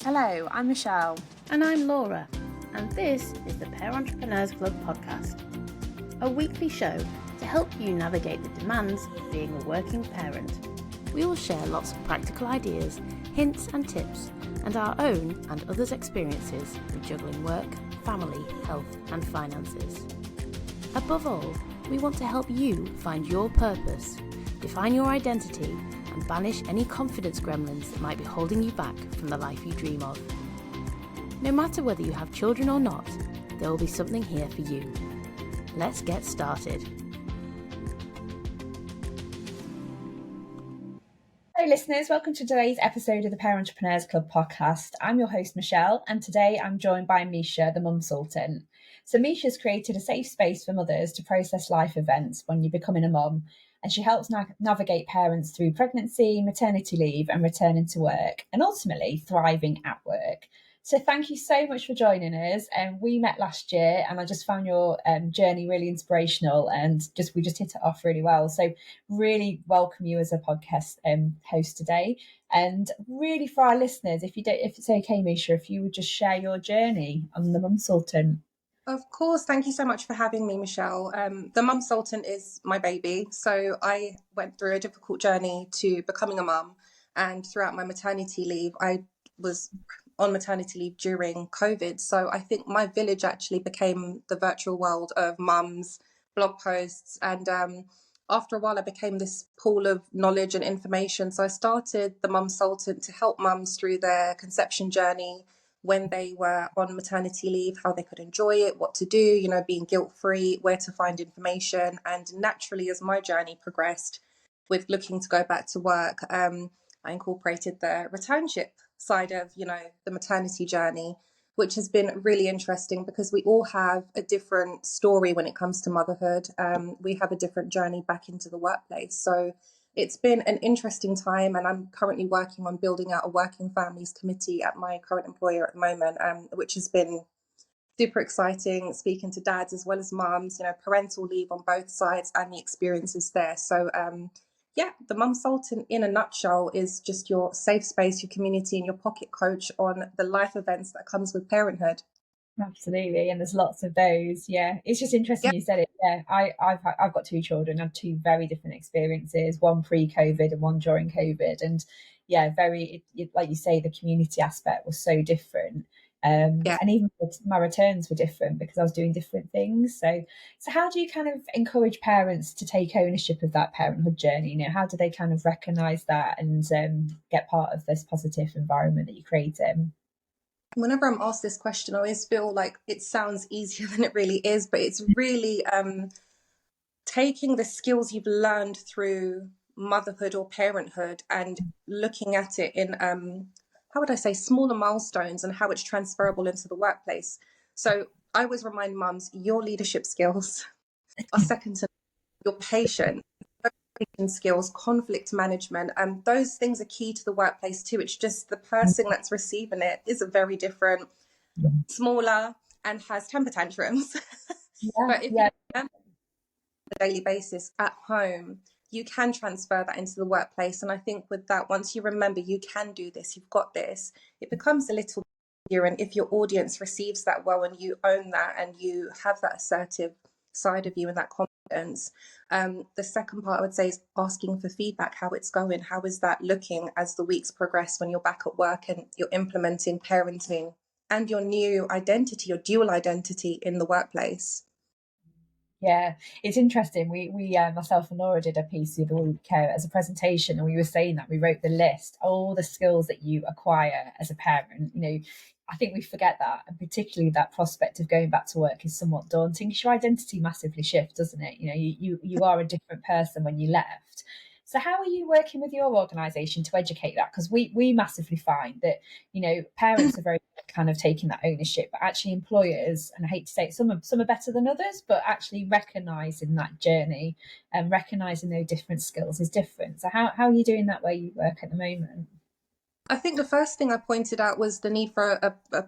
Hello, I'm Michelle. And I'm Laura, and this is the Pair Entrepreneurs Club podcast, a weekly show to help you navigate the demands of being a working parent. We will share lots of practical ideas, hints and tips, and our own and others' experiences with juggling work, family, health and finances. Above all, we want to help you find your purpose, define your identity, and banish any confidence gremlins that might be holding you back from the life you dream of. No matter whether you have children or not, there will be something here for you. Let's get started. Hello listeners, welcome to today's episode of the Pair Entrepreneurs Club podcast. I'm your host Michelle, and today I'm joined by Misha, the Mumsultant. So Misha's created a safe space for mothers to process life events when you're becoming a mum, and she helps navigate parents through pregnancy, maternity leave and returning to work, and ultimately thriving at work. So thank you so much for joining us. We met last year and I just found your journey really inspirational, and we just hit it off really well. So really welcome you as a podcast host today. And really for our listeners, if it's okay, Misha, if you would just share your journey on the Mumsultant. Of course. Thank you so much for having me, Michelle. The Mumsultant is my baby. So I went through a difficult journey to becoming a mum. And throughout my maternity leave, I was on maternity leave during COVID. So I think my village actually became the virtual world of mums, blog posts. And after a while, I became this pool of knowledge and information. So I started the Mumsultant to help mums through their conception journey, when they were on maternity leave, how they could enjoy it, what to do, being guilt-free, where to find information. And naturally, as my journey progressed with looking to go back to work, I incorporated the returnship side of, the maternity journey, which has been really interesting because we all have a different story when it comes to motherhood. We have a different journey back into the workplace. So it's been an interesting time, and I'm currently working on building out a working families committee at my current employer at the moment, which has been super exciting, speaking to dads as well as mums, parental leave on both sides and the experiences there. So the Mumsultant in a nutshell is just your safe space, your community and your pocket coach on the life events that comes with parenthood. Absolutely, and there's lots of those. Yeah, it's just interesting you said it. Yeah, I've got two children. I have two very different experiences, one pre-COVID and one during COVID, and yeah, like you say, the community aspect was so different. And even my returns were different because I was doing different things. So how do you kind of encourage parents to take ownership of that parenthood journey? How do they kind of recognise that and get part of this positive environment that you create? Whenever I'm asked this question, I always feel like it sounds easier than it really is, but it's really taking the skills you've learned through motherhood or parenthood and looking at it in, smaller milestones and how it's transferable into the workplace. So I always remind mums, your leadership skills are second to your patience, skills, conflict management, and those things are key to the workplace too. It's just the person that's receiving it is a very different, smaller, and has temper tantrums. But if you on a daily basis at home, you can transfer that into the workplace. And I think with that, once you remember you can do this, you've got this, it becomes a little easier. And if your audience receives that well and you own that and you have that assertive side of you and that confidence, the second part I would say is asking for feedback, how it's going, how is that looking as the weeks progress when you're back at work and you're implementing parenting and your new identity, your dual identity in the workplace. Yeah, it's interesting. We myself and Laura did a piece the other week as a presentation, and we were saying that we wrote the list, all the skills that you acquire as a parent. I think we forget that, and particularly that prospect of going back to work is somewhat daunting because your identity massively shifts, doesn't it? You are a different person when you left. So how are you working with your organisation to educate that? Because we massively find that, parents are very kind of taking that ownership, but actually employers, and I hate to say it, some are better than others, but actually recognising that journey and recognising those different skills is different. So how are you doing that where you work at the moment? I think the first thing I pointed out was the need for a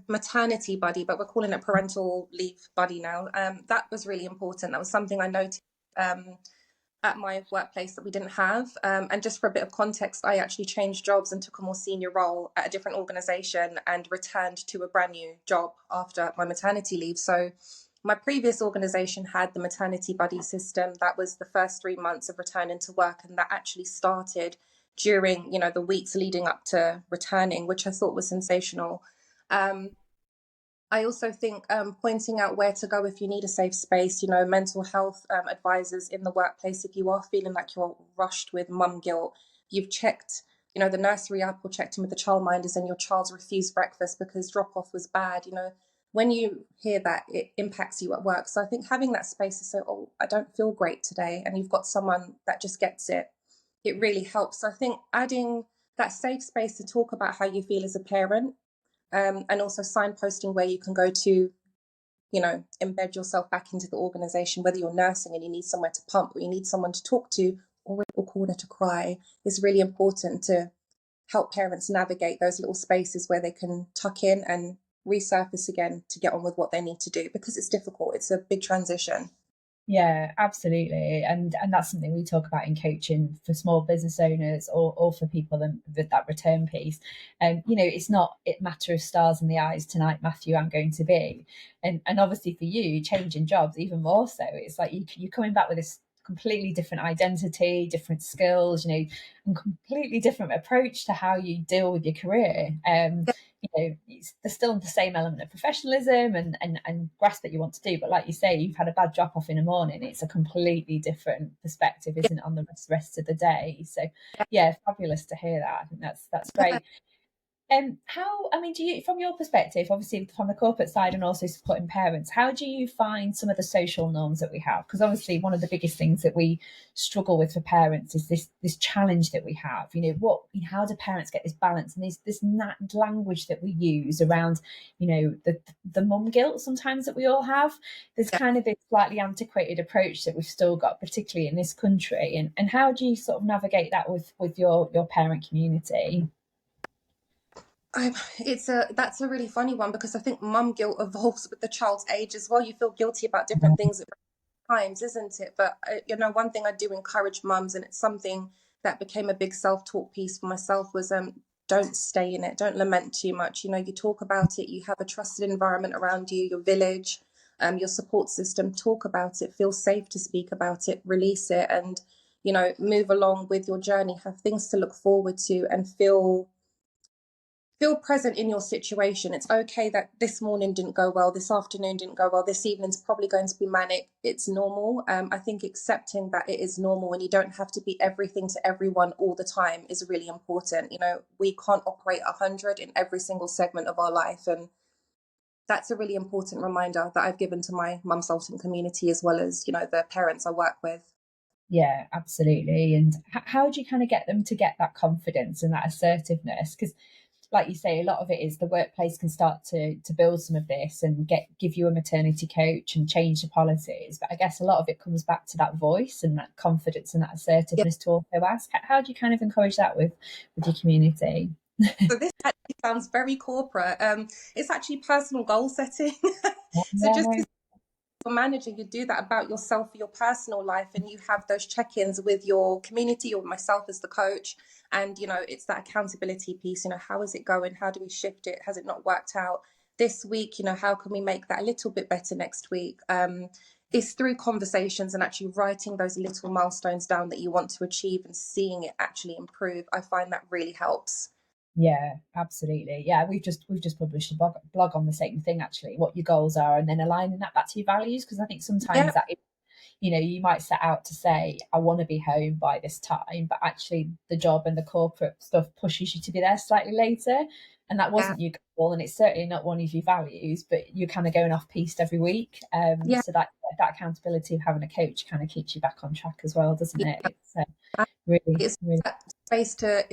maternity buddy, but we're calling it parental leave buddy now. That was really important. That was something I noticed at my workplace that we didn't have. And just for a bit of context, I actually changed jobs and took a more senior role at a different organization and returned to a brand new job after my maternity leave. So my previous organization had the maternity buddy system. That was the first 3 months of returning to work. And that actually started during, the weeks leading up to returning, which I thought was sensational. I also think pointing out where to go if you need a safe space, mental health advisors in the workplace, if you are feeling like you're rushed with mum guilt, you've checked, the nursery app or checked in with the childminders and your child's refused breakfast because drop off was bad. When you hear that, it impacts you at work. So I think having that space to say, oh, I don't feel great today, and you've got someone that just gets it, it really helps. So I think adding that safe space to talk about how you feel as a parent, and also signposting where you can go to, embed yourself back into the organization, whether you're nursing and you need somewhere to pump or you need someone to talk to or a corner to cry, is really important to help parents navigate those little spaces where they can tuck in and resurface again to get on with what they need to do, because it's difficult. It's a big transition. Yeah, absolutely. And that's something we talk about in coaching for small business owners or for people with that return piece. And it's not a matter of stars in the eyes tonight, Matthew, I'm going to be. And obviously for you, changing jobs even more so. It's like you're coming back with this completely different identity, different skills, and completely different approach to how you deal with your career. There's still the same element of professionalism and grasp that you want to do, but like you say, you've had a bad drop off in the morning, it's a completely different perspective, isn't it, on the rest of the day. So yeah, fabulous to hear that. I think that's great. Do you, from your perspective, obviously from the corporate side and also supporting parents, how do you find some of the social norms that we have? Because obviously one of the biggest things that we struggle with for parents is this challenge that we have. How do parents get this balance and this language that we use around, the mum guilt sometimes that we all have. There's kind of this slightly antiquated approach that we've still got, particularly in this country. And how do you sort of navigate that with your parent community? That's a really funny one, because I think mum guilt evolves with the child's age as well. You feel guilty about different things at times, isn't it? But one thing I do encourage mums, and it's something that became a big self-talk piece for myself, was don't stay in it, don't lament too much. You talk about it, you have a trusted environment around you, your village, your support system. Talk about it, feel safe to speak about it, release it, and move along with your journey. Have things to look forward to, and feel present in your situation. It's okay that this morning didn't go well, this afternoon didn't go well, this evening's probably going to be manic. It's normal. I think accepting that it is normal and you don't have to be everything to everyone all the time is really important. We can't operate 100 in every single segment of our life. And that's a really important reminder that I've given to my Mumsultant community, as well as, the parents I work with. Yeah, absolutely. And how do you kind of get them to get that confidence and that assertiveness? Because like you say, a lot of it is the workplace can start to build some of this and give you a maternity coach and change the policies. But I guess a lot of it comes back to that voice and that confidence and that assertiveness to also ask. How do you kind of encourage that with your community? So this actually sounds very corporate. It's actually personal goal setting. So just a manager, you do that about yourself, your personal life, and you have those check-ins with your community or myself as the coach. And it's that accountability piece. How is it going? How do we shift it? Has it not worked out this week? How can we make that a little bit better next week? It's through conversations and actually writing those little milestones down that you want to achieve and seeing it actually improve. I find that really helps. Yeah, absolutely. Yeah, we've just published a blog on the same thing, actually, what your goals are, and then aligning that back to your values. Because I think sometimes that, you might set out to say, I want to be home by this time, but actually the job and the corporate stuff pushes you to be there slightly later. And that wasn't your goal, and it's certainly not one of your values, but you're kind of going off piste every week. So that accountability of having a coach kind of keeps you back on track as well, doesn't it? It's really that space to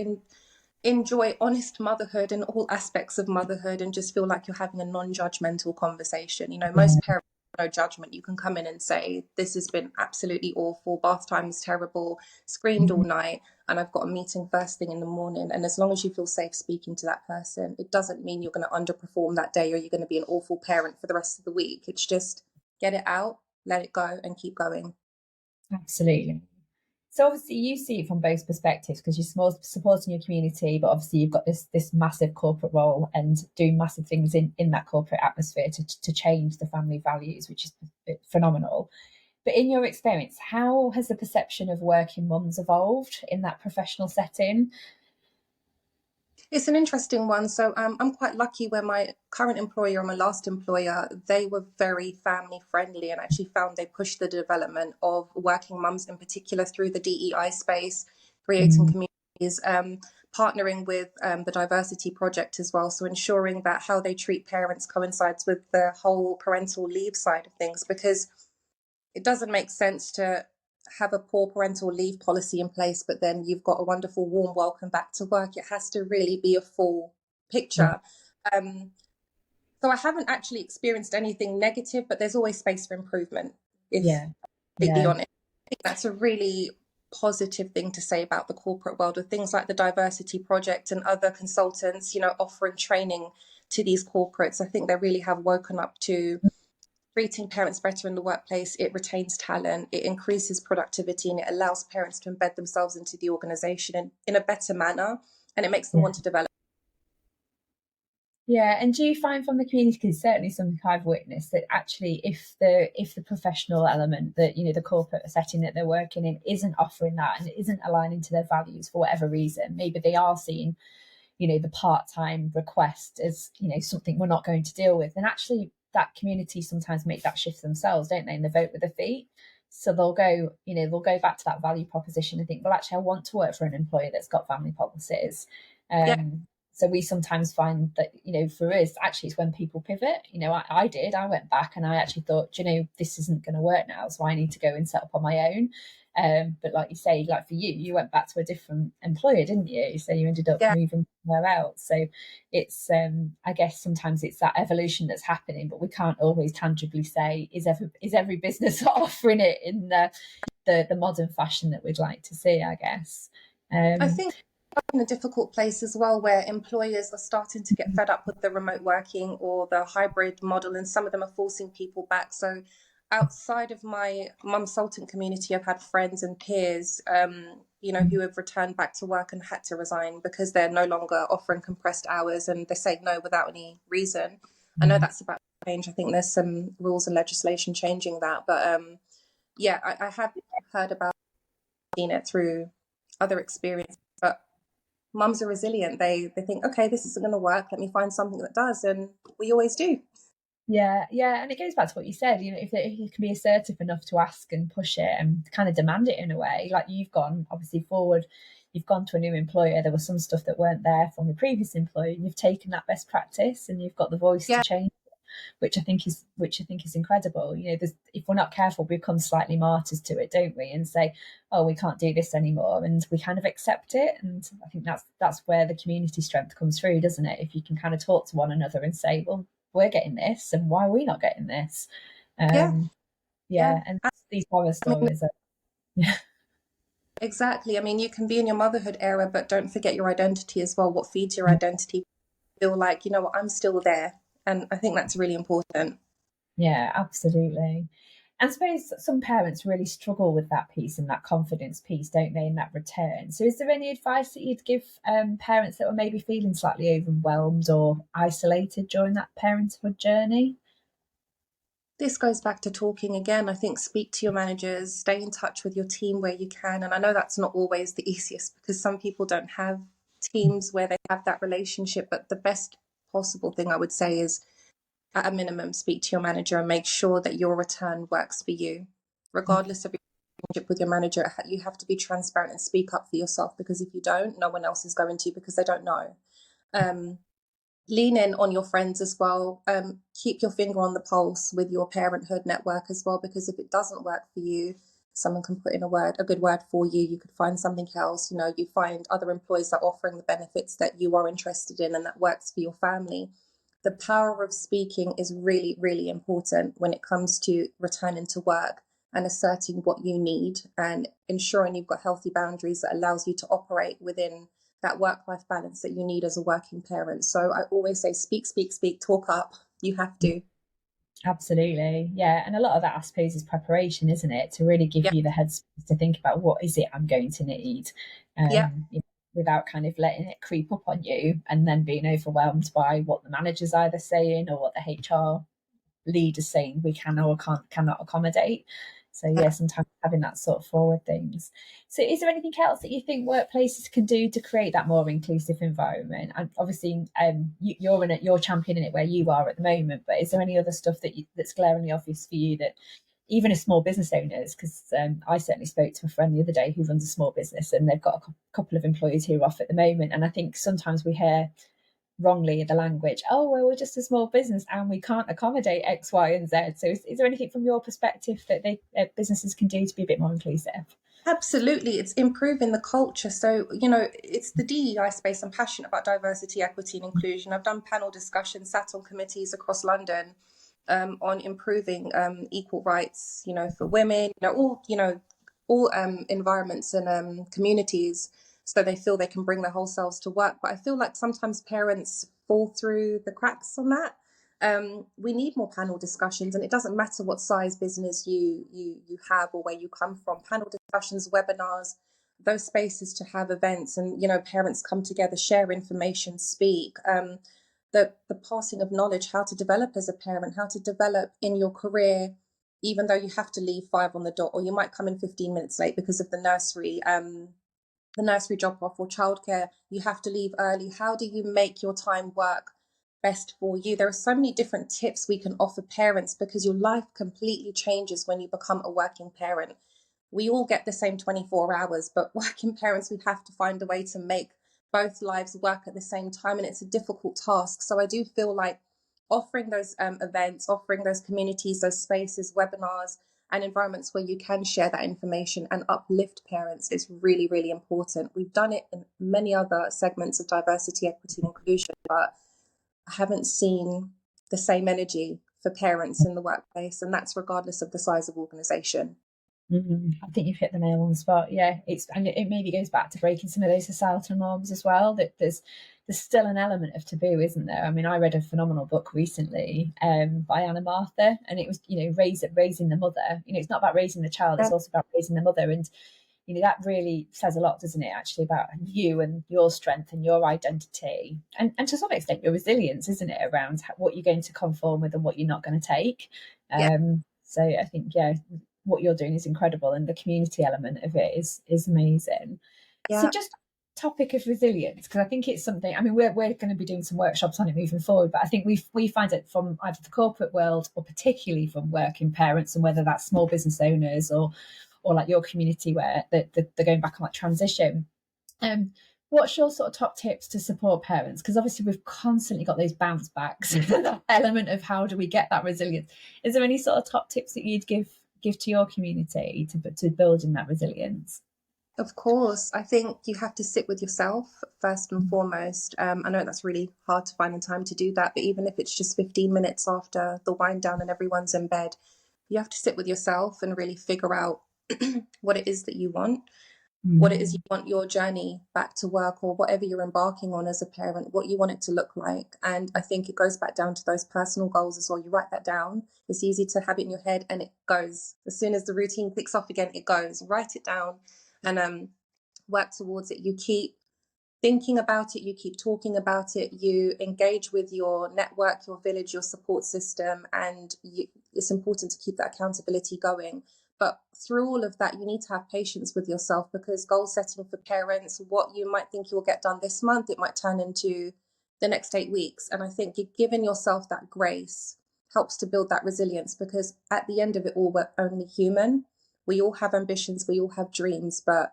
enjoy honest motherhood in all aspects of motherhood and just feel like you're having a non-judgmental conversation. Most parents have no judgment. You can come in and say, this has been absolutely awful, bath time is terrible, screamed all night, and I've got a meeting first thing in the morning. And as long as you feel safe speaking to that person, it doesn't mean you're going to underperform that day or you're going to be an awful parent for the rest of the week. It's just get it out, let it go, and keep going. Absolutely. So obviously you see it from both perspectives because you're supporting your community, but obviously you've got this massive corporate role and doing massive things in that corporate atmosphere to change the family values, which is phenomenal. But in your experience, how has the perception of working mums evolved in that professional setting? It's an interesting one. So I'm quite lucky where my current employer and my last employer, they were very family friendly and actually found they pushed the development of working mums in particular through the DEI space, creating communities, partnering with the diversity project as well. So ensuring that how they treat parents coincides with the whole parental leave side of things, because it doesn't make sense to have a poor parental leave policy in place, but then you've got a wonderful warm welcome back to work. It has to really be a full picture. So I haven't actually experienced anything negative, but there's always space for improvement, if Yeah. completely honest. I think that's a really positive thing to say about the corporate world, with things like the diversity project and other consultants, offering training to these corporates. I think they really have woken up to treating parents better in the workplace. It retains talent, it increases productivity, and it allows parents to embed themselves into the organization in a better manner, and it makes them want to develop. Yeah, and do you find from the community, because certainly something I've witnessed, that actually if the professional element, that the corporate setting that they're working in isn't offering that and isn't aligning to their values for whatever reason, maybe they are seeing the part-time request as something we're not going to deal with, and actually that community sometimes make that shift themselves, don't they, and they vote with their feet. So they'll go back to that value proposition and think, well, actually I want to work for an employer that's got family policies. Yeah. So we sometimes find that, for us, actually it's when people pivot. I went back and I actually thought, this isn't going to work now, so I need to go and set up on my own. But like you say, like for you went back to a different employer, didn't you? So you ended up moving somewhere else. So it's, I guess sometimes it's that evolution that's happening, but we can't always tangibly say, is every business offering it in the modern fashion that we'd like to see, I guess. I think in a difficult place as well, where employers are starting to get fed up with the remote working or the hybrid model, and some of them are forcing people back. So outside of my Mumsultant community, I've had friends and peers, who have returned back to work and had to resign because they're no longer offering compressed hours, and they say no without any reason. I know that's about to change. I think there's some rules and legislation changing that. But I have heard about, seen it through other experiences. But mums are resilient. They think, okay, this isn't going to work. Let me find something that does. And we always do. Yeah, and it goes back to what you said. If you can be assertive enough to ask and push it and kind of demand it in a way, like you've gone obviously forward, you've gone to a new employer. There was some stuff that weren't there from the previous employer. You've taken that best practice and you've got the voice to change it, which I think is incredible. If we're not careful, we become slightly martyrs to it, don't we? And say, oh, we can't do this anymore, and we kind of accept it. And I think that's where the community strength comes through, doesn't it? If you can kind of talk to one another and say, well, we're getting this, and why are we not getting this? And these horror stories Exactly. I mean, you can be in your motherhood era, but don't forget your identity as well. What feeds your identity? Feel like, I'm still there. And I think that's really important. Yeah, absolutely. And I suppose some parents really struggle with that piece and that confidence piece, don't they, in that return. So is there any advice that you'd give parents that were maybe feeling slightly overwhelmed or isolated during that parenthood journey? This goes back to talking again. I think speak to your managers, stay in touch with your team where you can. And I know that's not always the easiest because some people don't have teams where they have that relationship. But the best possible thing I would say is, at a minimum, speak to your manager and make sure that your return works for you. Regardless of your relationship with your manager, you have to be transparent and speak up for yourself, because if you don't, no one else is going to, because they don't know. Lean in on your friends as well. Keep your finger on the pulse with your parenthood network as well, because if it doesn't work for you, someone can put in a good word for you. You could find something else. You find other employers that are offering the benefits that you are interested in and that works for your family. The power of speaking is really, really important when it comes to returning to work and asserting what you need and ensuring you've got healthy boundaries that allows you to operate within that work-life balance that you need as a working parent. So I always say, speak, talk up. You have to. Absolutely. Yeah. And a lot of that, I suppose, is preparation, isn't it? To really give Yeah, you the headspace to think about what is it I'm going to need, yeah. you know, without kind of letting it creep up on you and then being overwhelmed by what the manager's either saying or what the HR lead is saying we can or cannot accommodate. So yeah, sometimes having that sort of forward things. So is there anything else that you think workplaces can do to create that more inclusive environment? And obviously, you're championing it where you are at the moment, but is there any other stuff that's glaringly obvious for you that even as small business owners, because I certainly spoke to a friend the other day who runs a small business and they've got a couple of employees who are off at the moment, and I think sometimes we hear wrongly the language, oh well, we're just a small business and we can't accommodate X, Y and Z. So is there anything from your perspective that businesses can do to be a bit more inclusive? Absolutely, it's improving the culture. So, it's the DEI space. I'm passionate about diversity, equity, and inclusion. I've done panel discussions, sat on committees across London on improving equal rights, for women, all environments and communities, so they feel they can bring their whole selves to work. But I feel like sometimes parents fall through the cracks on that. We need more panel discussions, and it doesn't matter what size business you have or where you come from. Panel discussions, webinars, those spaces to have events, and parents come together, share information, speak. The passing of knowledge, how to develop as a parent, how to develop in your career, even though you have to leave 5 on the dot, or you might come in 15 minutes late because of the nursery drop off or childcare, you have to leave early. How do you make your time work best for you? There are so many different tips we can offer parents, because your life completely changes when you become a working parent. We all get the same 24 hours, but working parents, we have to find a way to make both lives work at the same time, and it's a difficult task. So I do feel like offering those events, offering those communities, those spaces, webinars, and environments where you can share that information and uplift parents is really, really important. We've done it in many other segments of diversity, equity, and inclusion, but I haven't seen the same energy for parents in the workplace, and that's regardless of the size of organisation. I think you've hit the nail on the spot. Yeah, and it maybe goes back to breaking some of those societal norms as well. That there's still an element of taboo, isn't there? I mean, I read a phenomenal book recently by Anna Martha, and it was raising the mother. It's not about raising the child; it's Yeah, also about raising the mother. And that really says a lot, doesn't it? Actually, about you and your strength and your identity, and to some extent your resilience, isn't it? Around what you're going to conform with and what you're not going to take. yeah, So I think what you're doing is incredible, and the community element of it is amazing. So yeah. just topic of resilience, because I think it's something, I mean, we're going to be doing some workshops on it moving forward, but I think we find it from either the corporate world or particularly from working parents, and whether that's small business owners or like your community where they're going back on that transition. What's your sort of top tips to support parents? Because obviously we've constantly got those bounce backs, that element of how do we get that resilience? Is there any sort of top tips that you'd give to your community to building that resilience? Of course, I think you have to sit with yourself first and foremost. I know that's really hard to find the time to do that, but even if it's just 15 minutes after the wind down and everyone's in bed, you have to sit with yourself and really figure out what it is that you want, what it is you want your journey back to work or whatever you're embarking on as a parent, what you want it to look like. And I think it goes back down to those personal goals as well. You write that down. It's easy to have it in your head and it goes. As soon as the routine clicks off again, it goes. Write it down and work towards it. You keep thinking about it, you keep talking about it, you engage with your network, your village, your support system, and it's important to keep that accountability going. But through all of that, you need to have patience with yourself, because goal setting for parents, what you might think you'll get done this month, it might turn into the next 8 weeks. And I think giving yourself that grace helps to build that resilience, because at the end of it all, we're only human. We all have ambitions, we all have dreams, but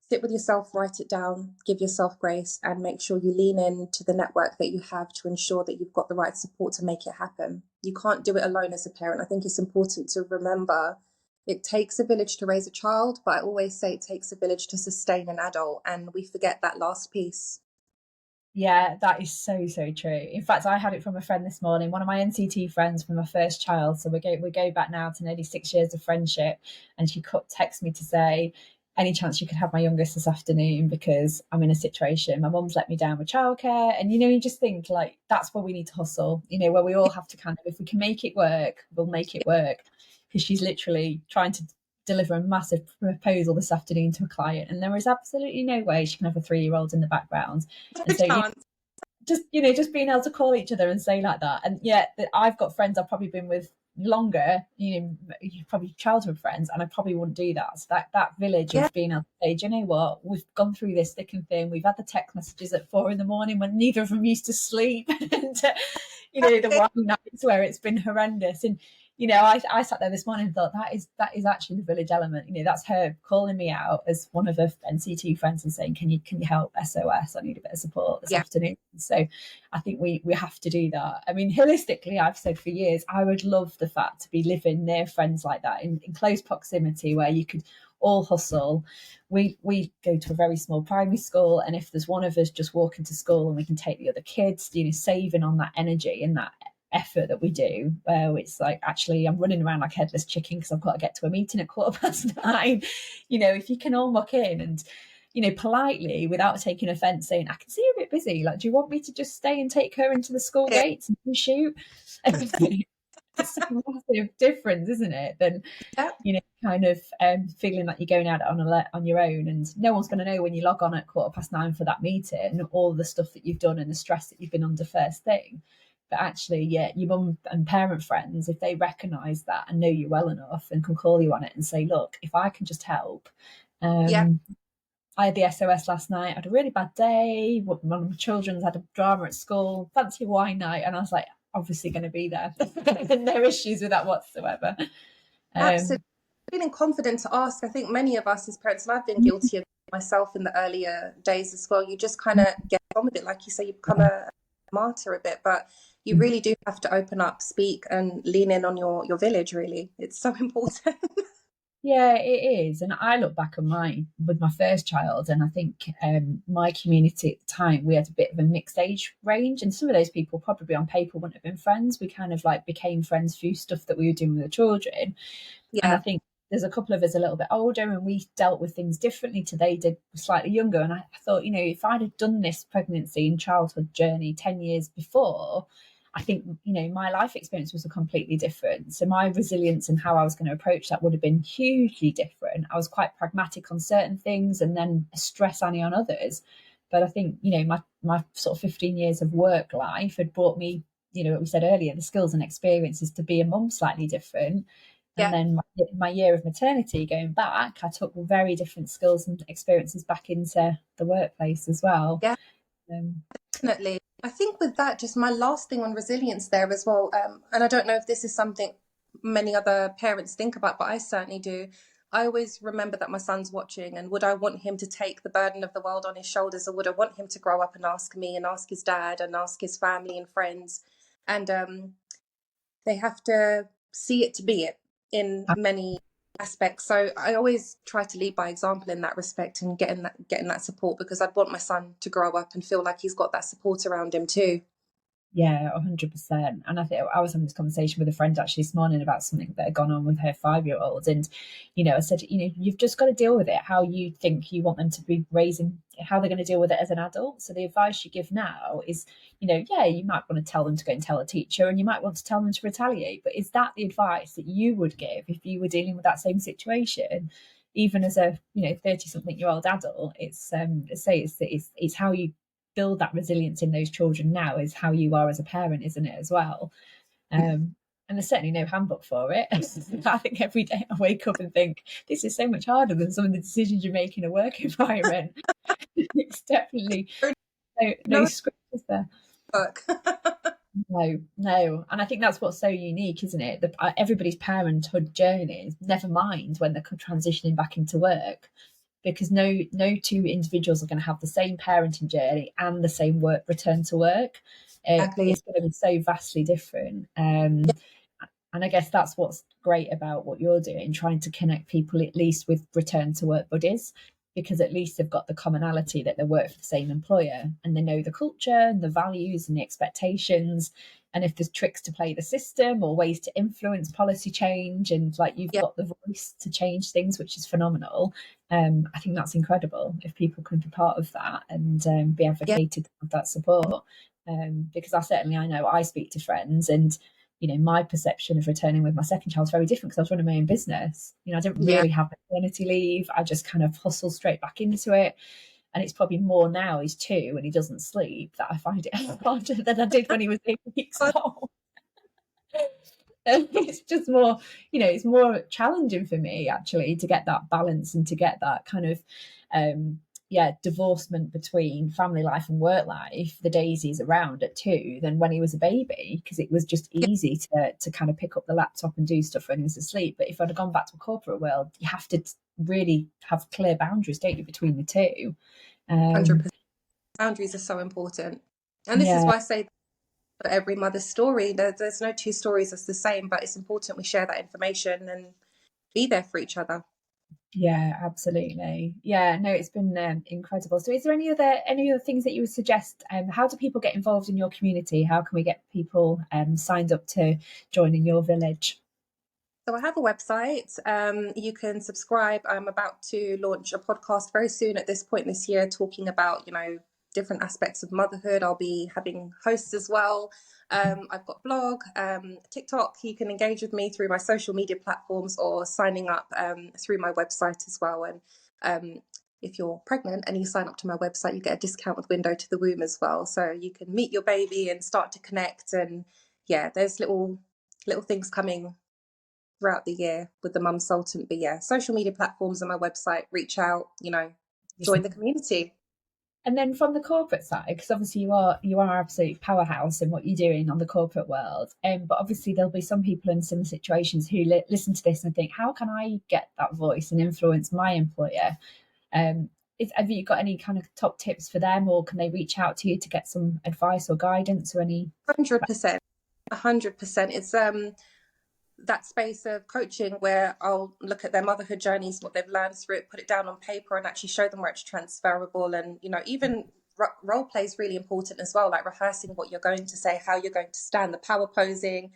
sit with yourself, write it down, give yourself grace, and make sure you lean into the network that you have to ensure that you've got the right support to make it happen. You can't do it alone as a parent. I think it's important to remember it takes a village to raise a child, but I always say it takes a village to sustain an adult, and we forget that last piece. Yeah, that is so true. In fact, I had it from a friend this morning, one of my NCT friends from my first child. So we go back now to nearly 6 years of friendship, and she texted me to say, any chance you could have my youngest this afternoon because I'm in a situation, my mum's let me down with childcare. And, you just think like, that's where we need to hustle, where we all have to kind of, if we can make it work, we'll make it work. Because she's literally trying to deliver a massive proposal this afternoon to a client. And there is absolutely no way she can have a 3-year-old in the background. And so, just being able to call each other and say like that. And yeah, I've got friends I've probably been with longer, probably childhood friends, and I probably wouldn't do that. So that village of being able to say, do you know what, we've gone through this thick and thin, we've had the text messages at 4 a.m. when neither of them used to sleep, and the one nights where it's been horrendous. And I sat there this morning and thought that is actually the village element. That's her calling me out as one of her NCT friends and saying, can you help? SOS, I need a bit of support this afternoon. So I think we have to do that. I mean, holistically, I've said for years, I would love the fact to be living near friends like that in close proximity where you could all hustle. We go to a very small primary school, and if there's one of us just walking to school and we can take the other kids, saving on that energy and that effort that we do, where it's like, actually I'm running around like headless chicken because I've got to get to a meeting at 9:15. If you can all muck in and politely, without taking offense, saying, I can see you're a bit busy, like, do you want me to just stay and take her into the school gates and shoot? It's a massive difference, isn't it, than kind of feeling like you're going out on your own, and no one's going to know when you log on at 9:15 for that meeting all the stuff that you've done and the stress that you've been under first thing. But actually, your mum and parent friends, if they recognise that and know you well enough and can call you on it and say, look, if I can just help. I had the SOS last night. I had a really bad day. One of my children's had a drama at school. Fancy a wine night. And I was like, obviously going to be there. No issues with that whatsoever. Absolutely. Feeling confident to ask. I think many of us as parents, and I've been guilty of myself in the earlier days as well, you just kind of get on with it. Like you say, you become a martyr a bit, but you really do have to open up, speak, and lean in on your village, really. It's so important. Yeah, it is. And I look back on with my first child, and I think my community at the time, we had a bit of a mixed age range, and some of those people probably on paper wouldn't have been friends. We kind of like became friends through stuff that we were doing with the children. And I think there's a couple of us a little bit older, and we dealt with things differently to they did slightly younger. And I thought, if I'd have done this pregnancy and childhood journey 10 years before, I think, my life experience was completely different. So my resilience and how I was going to approach that would have been hugely different. I was quite pragmatic on certain things and then a stress Annie on others. But I think, my sort of 15 years of work life had brought me, what we said earlier, the skills and experiences to be a mum slightly different. And then my year of maternity going back, I took very different skills and experiences back into the workplace as well. Yeah, definitely. I think with that, just my last thing on resilience there as well, and I don't know if this is something many other parents think about, but I certainly do. I always remember that my son's watching, and would I want him to take the burden of the world on his shoulders, or would I want him to grow up and ask me and ask his dad and ask his family and friends? And they have to see it to be it in many aspects. So I always try to lead by example in that respect and getting that support, because I'd want my son to grow up and feel like he's got that support around him too. Yeah, 100%. And I think I was having this conversation with a friend actually this morning about something that had gone on with her 5-year-old. And, I said, you've just got to deal with it how you think you want them to be raising, how they're going to deal with it as an adult. So the advice you give now is, you might want to tell them to go and tell a teacher, and you might want to tell them to retaliate. But is that the advice that you would give if you were dealing with that same situation? Even as a 30-something-year-old adult, it's how you build that resilience in those children now is how you are as a parent, isn't it, as well? And there's certainly no handbook for it. I think every day I wake up and think this is so much harder than some of the decisions you make in a work environment. It's definitely no scriptures there. No. And I think that's what's so unique, isn't it? Everybody's parenthood journey, never mind when they're transitioning back into work, because no two individuals are going to have the same parenting journey and the same return to work. Exactly. It's going to be so vastly different. And I guess that's what's great about what you're doing, trying to connect people at least with return to work buddies, because at least they've got the commonality that they work for the same employer and they know the culture and the values and the expectations. And if there's tricks to play the system or ways to influence policy change, and like you've got the voice to change things, which is phenomenal. I think that's incredible if people can be part of that and be advocated of that support. Because I know I speak to friends, and my perception of returning with my second child is very different because I was running my own business. I didn't really have maternity leave. I just kind of hustled straight back into it. And it's probably more now he's 2 and he doesn't sleep that I find it harder than I did when he was 8 weeks old. It's just more, it's more challenging for me actually to get that balance and to get that kind of divorcement between family life and work life the days he's around at 2 than when he was a baby, because it was just easy to kind of pick up the laptop and do stuff when he was asleep. But if I'd have gone back to a corporate world, you have to really have clear boundaries, don't you, between the two. 100%. Boundaries are so important, and this is why I say for every mother's story, there's no 2 stories that's the same, but it's important we share that information and be there for each other. Yeah, absolutely. Yeah, no, it's been incredible. So is there any other things that you would suggest? How do people get involved in your community? How can we get people signed up to join in your village? So I have a website. You can subscribe. I'm about to launch a podcast very soon at this point this year, talking about, different aspects of motherhood. I'll be having hosts as well. I've got blog, TikTok. You can engage with me through my social media platforms or signing up through my website as well. And if you're pregnant and you sign up to my website, you get a discount with Window to the Womb as well. So you can meet your baby and start to connect. And there's little things coming throughout the year with the Mumsultant. But social media platforms and my website, reach out, join the community. And then from the corporate side, because obviously you are absolute powerhouse in what you're doing on the corporate world, but obviously there'll be some people in some situations who listen to this and think, how can I get that voice and influence my employer? Have you got any kind of top tips for them, or can they reach out to you to get some advice or guidance or any? 100%. It's that space of coaching where I'll look at their motherhood journeys, what they've learned through it, put it down on paper and actually show them where it's transferable. And, even role play is really important as well, like rehearsing what you're going to say, how you're going to stand, the power posing.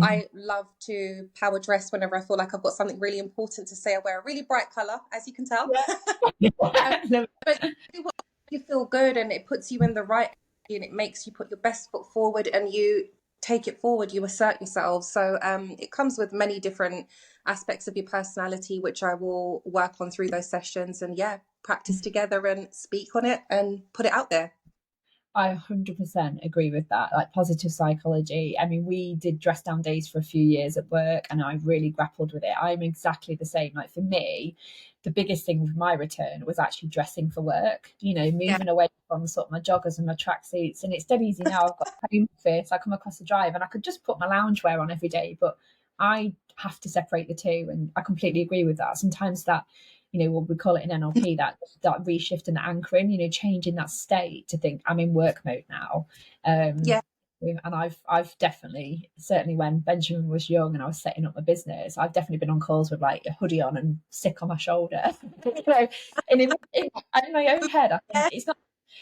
I love to power dress whenever I feel like I've got something really important to say. I wear a really bright colour, as you can tell. But you feel good, and it puts you in the right, and it makes you put your best foot forward, and you take it forward, you assert yourself. So it comes with many different aspects of your personality, which I will work on through those sessions, and practice together and speak on it and put it out there. I 100% agree with that. Like positive psychology. I mean, we did dress down days for a few years at work, and I really grappled with it. I'm exactly the same. Like for me, the biggest thing with my return was actually dressing for work, moving away from sort of my joggers and my tracksuits. And it's dead easy now. I've got a home office, I come across the drive and I could just put my loungewear on every day, but I have to separate the two. And I completely agree with that. Sometimes that, what we call it in NLP, that reshift and anchoring, changing that state to think I'm in work mode now. And I've definitely, certainly when Benjamin was young and I was setting up my business, I've definitely been on calls with like a hoodie on and sick on my shoulder. And in my own head, I think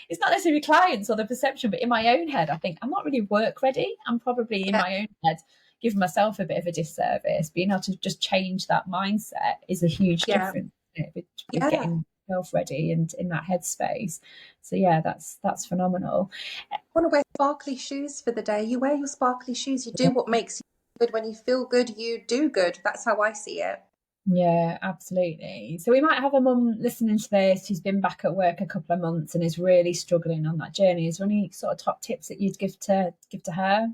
it's not necessarily clients or the perception, but in my own head, I think I'm not really work ready. I'm probably in my own head giving myself a bit of a disservice. Being able to just change that mindset is a huge difference with getting yourself ready and in that headspace. So that's phenomenal. I want to wear sparkly shoes for the day. You wear your sparkly shoes. You do what makes you good. When you feel good, you do good. That's how I see it. Yeah, absolutely. So we might have a mum listening to this who's been back at work a couple of months and is really struggling on that journey. Is there any sort of top tips that you'd give to her?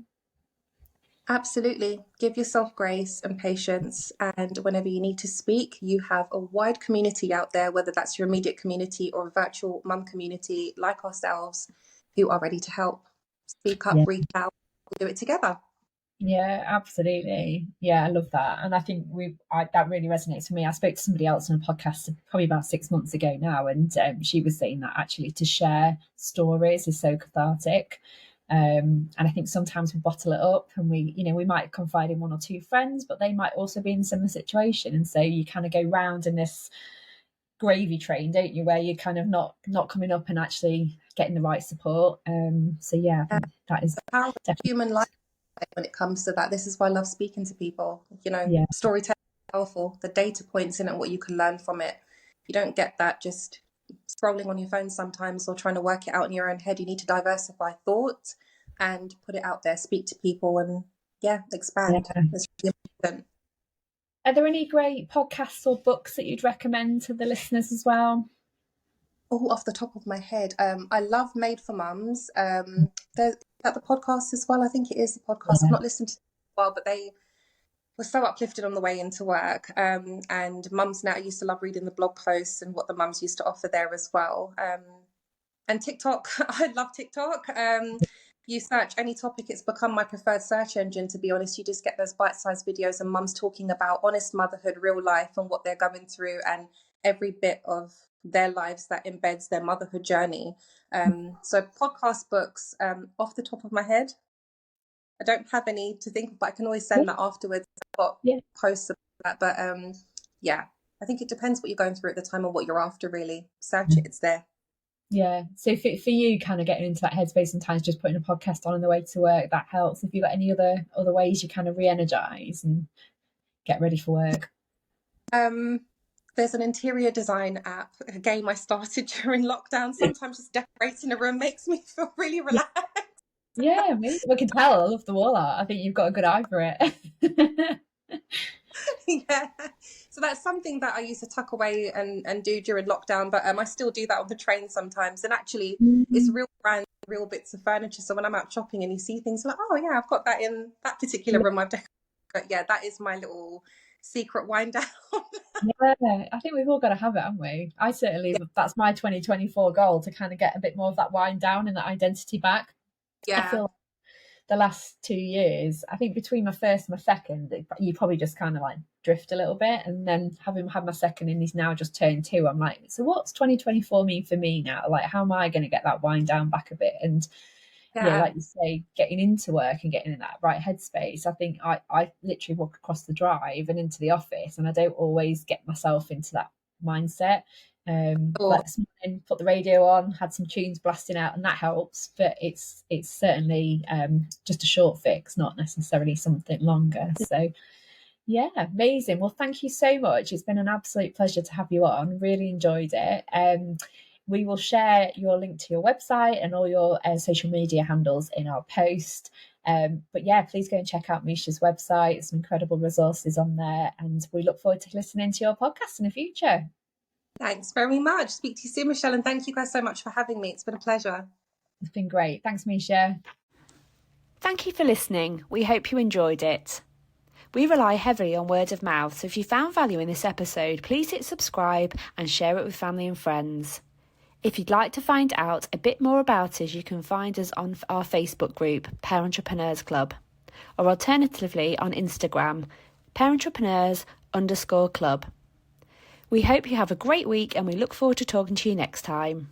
Absolutely. Give yourself grace and patience. And whenever you need to speak, you have a wide community out there, whether that's your immediate community or a virtual mum community like ourselves, who are ready to help. Speak up, reach out, we'll do it together. Yeah, absolutely. Yeah, I love that. And I think that really resonates with me. I spoke to somebody else on a podcast probably about 6 months ago now, and she was saying that actually to share stories is so cathartic. And I think sometimes we bottle it up, and we might confide in 1 or 2 friends, but they might also be in a similar situation. And so you kind of go round in this gravy train, don't you, where you're kind of not coming up and actually getting the right support. So yeah, I think that is The power of definitely, human life when it comes to that. This is why I love speaking to people. yeah, Storytelling is powerful. The data points in it, what you can learn from it. You don't get that just scrolling on your phone sometimes or trying to work it out in your own head. You need to diversify thought and put it out there, speak to people, and expand. yeah. It's really important. Are there any great podcasts or books that you'd recommend to the listeners as well? Oh, off the top of my head, I love Made for Mums. There's at the podcast as well. I think it is the podcast. I've Yeah, not listened to it in a while, but they were so uplifted on the way into work. And Mums Now, I used to love reading the blog posts and what the mums used to offer there as well. And TikTok, I love TikTok. You search any topic, it's become my preferred search engine, to be honest. You just get those bite-sized videos and mums talking about honest motherhood, real life, and what they're going through, and every bit of their lives that embeds their motherhood journey. So podcast, books, off the top of my head, I don't have any to think of, but I can always send that afterwards. I've got yeah, posts about that, but I think it depends what you're going through at the time and what you're after, really. Search it, it's there. yeah. So for you, kind of getting into that headspace, sometimes just putting a podcast on the way to work, that helps. Have you got any other ways you kind of re-energize and get ready for work? There's an interior design app, a game I started during lockdown. Sometimes just decorating a room makes me feel really relaxed. Yeah, me. We can tell. I love the wall art. I think you've got a good eye for it. Yeah, so that's something that I used to tuck away and do during lockdown, but I still do that on the train sometimes. And actually, it's real brands, real bits of furniture. So when I'm out shopping and you see things like, oh yeah, I've got that in that particular room I've decorated. But yeah, that is my little secret wind down. Yeah, I think we've all got to have it, haven't we? I certainly, that's my 2024 goal, to kind of get a bit more of that wind down and that identity back. I Yeah, feel the last 2 years, I think between my first and my second, you probably just kind of like drift a little bit. And then having had my second and he's now just turned 2, I'm like, so what's 2024 mean for me now? Like, how am I going to get that wind down back a bit? And yeah, like you say, getting into work and getting in that right headspace. I think I literally walk across the drive and into the office, and I don't always get myself into that mindset. Like this morning, put the radio on, had some tunes blasting out, and that helps. But it's certainly just a short fix, not necessarily something longer. So yeah, amazing. Well, thank you so much. It's been an absolute pleasure to have you on. Really enjoyed it. We will share your link to your website and all your social media handles in our post. But yeah, please go and check out Misha's website. Some incredible resources on there. And we look forward to listening to your podcast in the future. Thanks very much. Speak to you soon, Michelle. And thank you guys so much for having me. It's been a pleasure. It's been great. Thanks, Misha. Thank you for listening. We hope you enjoyed it. We rely heavily on word of mouth, so if you found value in this episode, please hit subscribe and share it with family and friends. If you'd like to find out a bit more about us, you can find us on our Facebook group, Parentrepreneurs Club, or alternatively on Instagram, Parentrepreneurs_club. We hope you have a great week and we look forward to talking to you next time.